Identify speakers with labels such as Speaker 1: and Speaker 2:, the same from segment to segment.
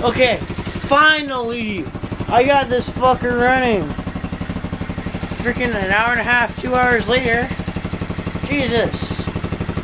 Speaker 1: Okay, finally, I got this fucker running. Freaking an hour and a half, 2 hours later. Jesus.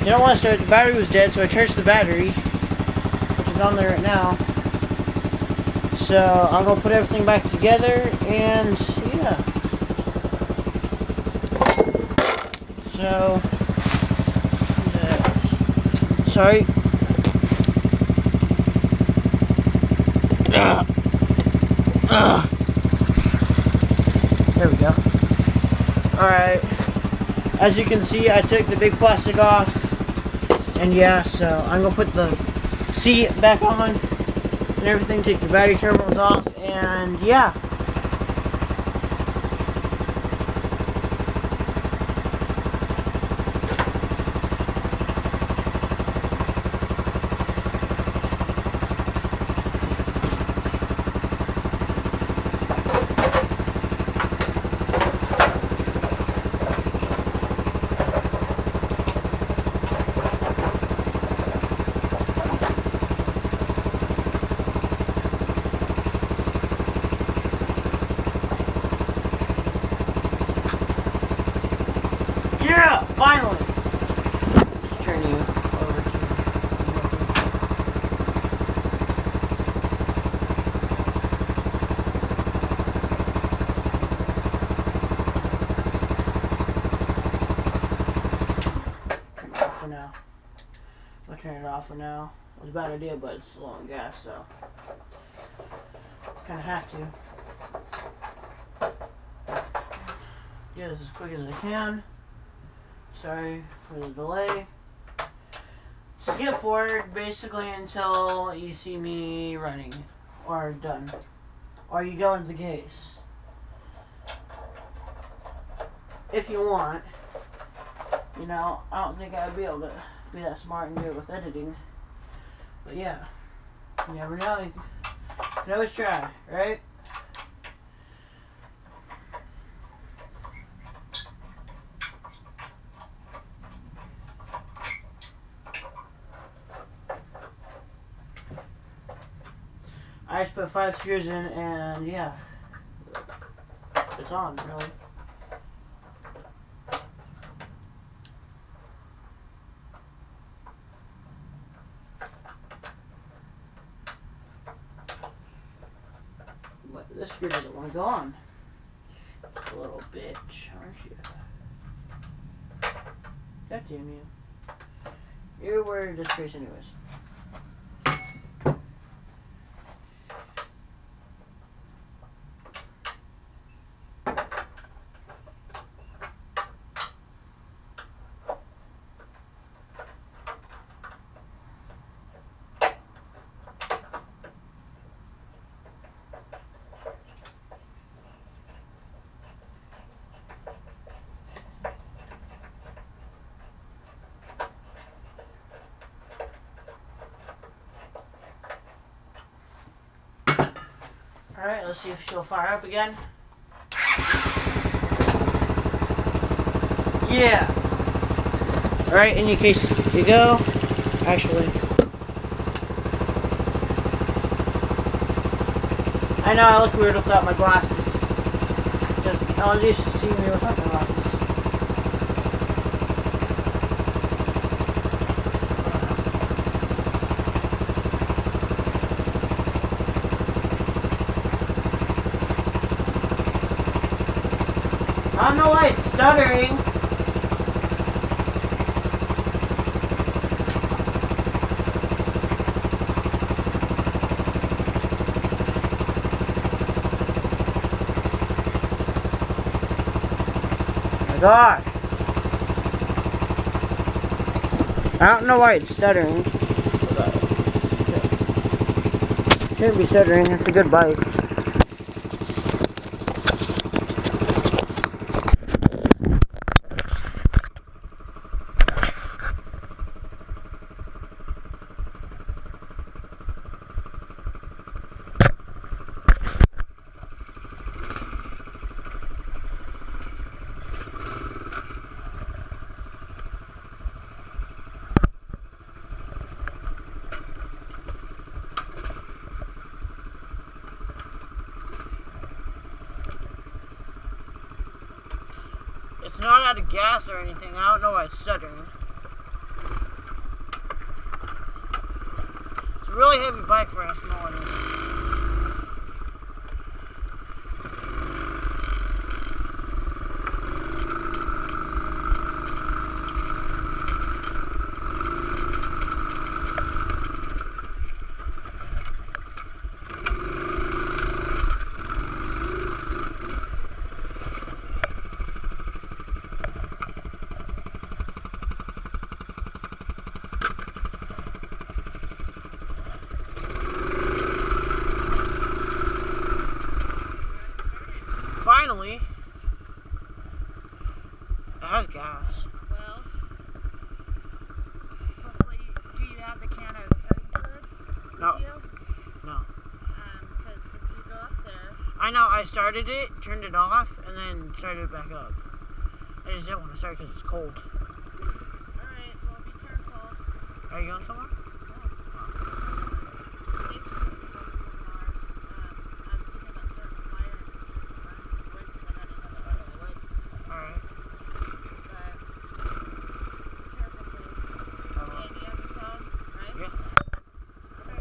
Speaker 1: You don't want to start. The battery was dead, so I charged the battery, which is on there right now. So I'm gonna put everything back together, and yeah. So, sorry. There we go. Alright. As you can see, I took the big plastic off. And yeah, so I'm going to put the seat back on and everything. Take the battery terminals off. And yeah. Yeah, finally. Let's turn you over to. Turn it off for now. I'll turn it off for now. It was a bad idea, but it's low on gas, so kind of have to. Do this as quick as I can. Sorry for the delay. Skip forward basically until you see me running or done. Or you go into the case. If you want. You know, I don't think I would be able to be that smart and do it with editing. But yeah. You never know. You can always try, right? I just put 5 screws in and yeah, it's on really. But this screw doesn't want to go on. A little bitch, aren't you? God damn you. You're wearing a disgrace anyways. Alright, let's see if she'll fire up again. Yeah! Alright, in your case you go. Actually. I know I look weird without my glasses. Just, I'll used to see me without my glasses. I don't know why it's stuttering. My God. I don't know why it's stuttering. Shouldn't be stuttering, it's a good bike. not out of gas or anything. I don't know why it's stuttering. It's a really heavy bike for how small it is. Finally, it has gas.
Speaker 2: Well, hopefully, do you have the can of cutting fluid with
Speaker 1: No.
Speaker 2: you?
Speaker 1: No.
Speaker 2: Because if you go up there,
Speaker 1: I know, I started it, turned it off, and then started it back up. I just didn't want to start because it's cold.
Speaker 2: alright, well, be careful.
Speaker 1: Are you going somewhere?
Speaker 2: Safe sleep before we move Mars. I was thinking about starting a fire and just burning some wood because I got another other wood.
Speaker 1: Alright.
Speaker 2: But be careful, please.
Speaker 1: I will.
Speaker 2: Okay, you have your phone, right?
Speaker 1: Yeah.
Speaker 2: Okay.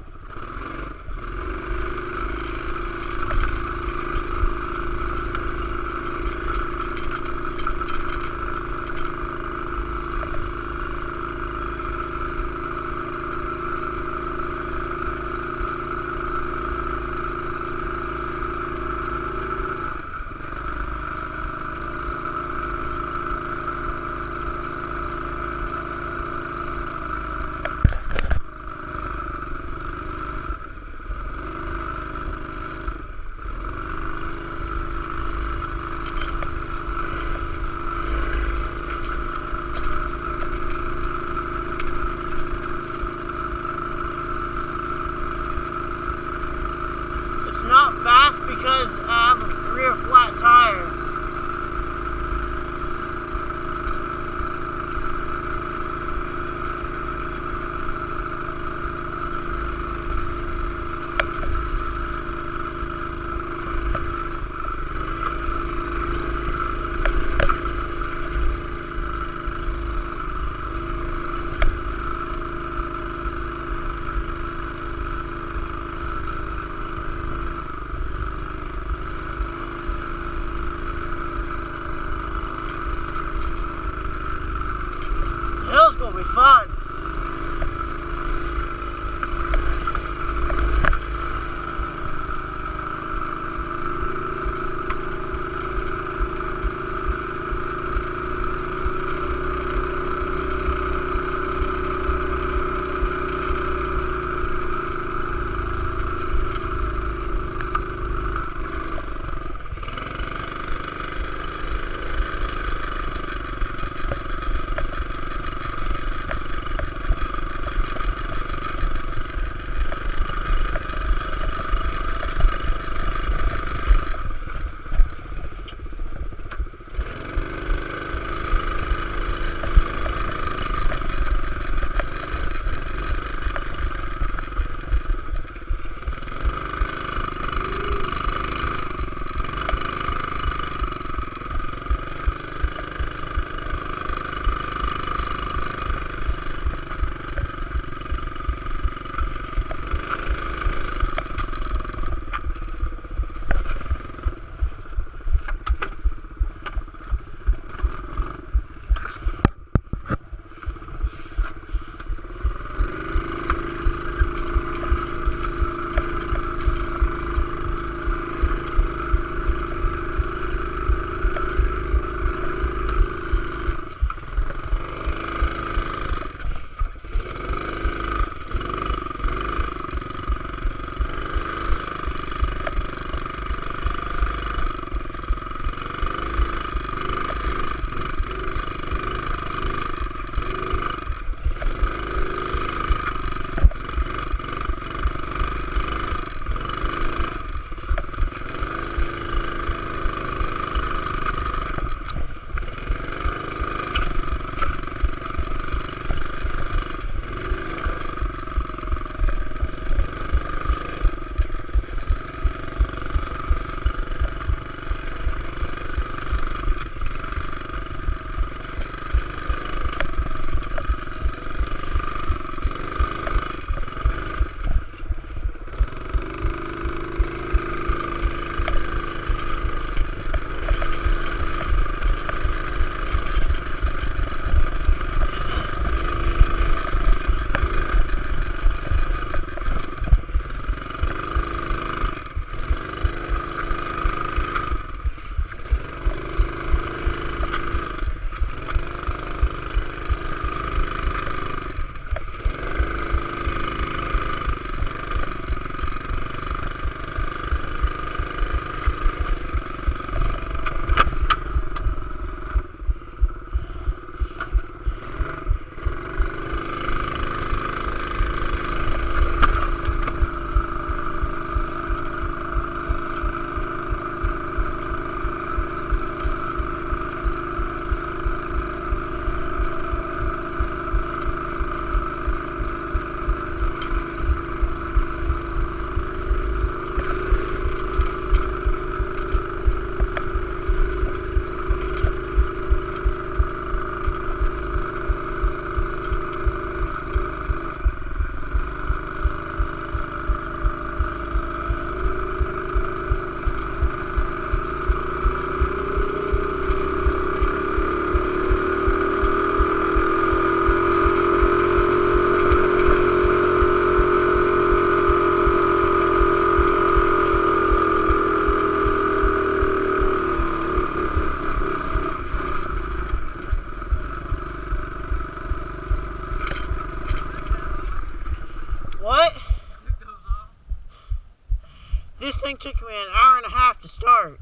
Speaker 1: This thing took me an hour and a half to start.